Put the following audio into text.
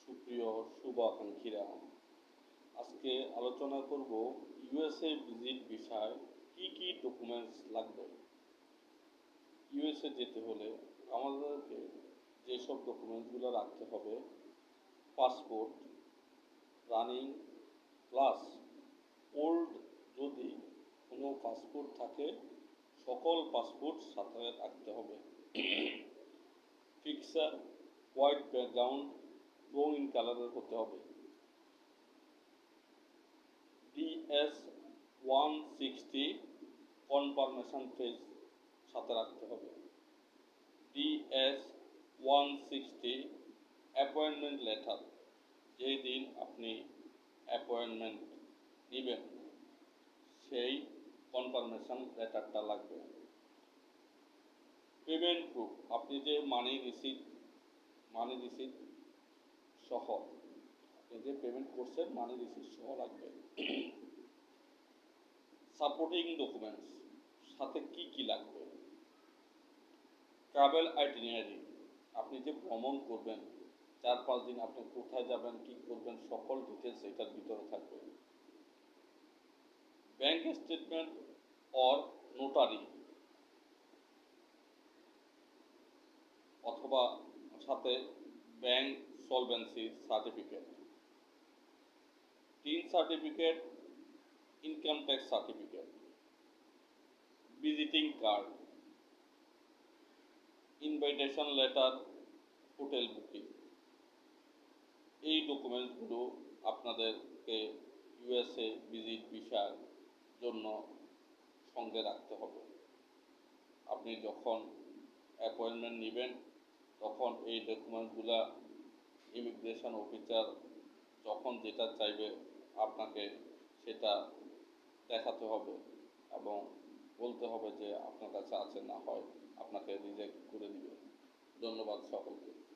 সুপ্রিয় শুভাকাঙ্ক্ষীরা, আজকে আলোচনা করব ইউএসএ ভিজিট ভিসায় কি ডকুমেন্টস লাগবে। ইউএসএ যেতে হলে আমাদেরকে যেসব ডকুমেন্টসগুলো রাখতে হবে: পাসপোর্ট, রানিং প্লাস ওল্ড যদি কোনো পাসপোর্ট থাকে সকল পাসপোর্ট সাথে রাখতে হবে। পিকচার হোয়াইট ব্যাকগ্রাউন্ড রঙিন কালারের হতে হবে। DS-160 কনফার্মেশন পেজ সাথে রাখতে হবে। DS-160 অ্যাপয়েন্টমেন্ট লেটার, যেই দিন আপনি অ্যাপয়েন্টমেন্ট নেবেন সেই কনফার্মেশন লেটারটা লাগবে। পেমেন্ট প্রুফ, আপনি যে মানি রিসিট সহ আপনি যে পেমেন্ট করছেন মানি রিসিট সহ লাগবে। সাপোর্টিং ডকুমেন্টস সাথে কি লাগবে: ট্রাভেল আইটিনারি, আপনি যে ভ্রমণ করবেন 4-5 দিন আপনি কোথায় যাবেন, কি করবেন, সকল ডিটেলস এটার ভিতরে থাকবে। ব্যাংক স্টেটমেন্ট অর নোটারি অথবা সাথে bank solvency certificate, tin certificate, income tax certificate, visiting card, invitation letter, hotel booking. এই ডকুমেন্টসগুলো আপনাদেরকে ইউএসএ ভিজিট ভিসার জন্য সঙ্গে রাখতে হবে। আপনি যখন অ্যাপয়েন্টমেন্ট নেবেন তখন এই ডকুমেন্টসগুলো ইমিগ্রেশন অফিসার যখন যেটা চাইবে আপনাকে সেটা দেখাতে হবে এবং বলতে হবে যে আপনার কাছে আছে, না হয় আপনাকে রিজেক্ট করে দিবে। ধন্যবাদ সকলকে।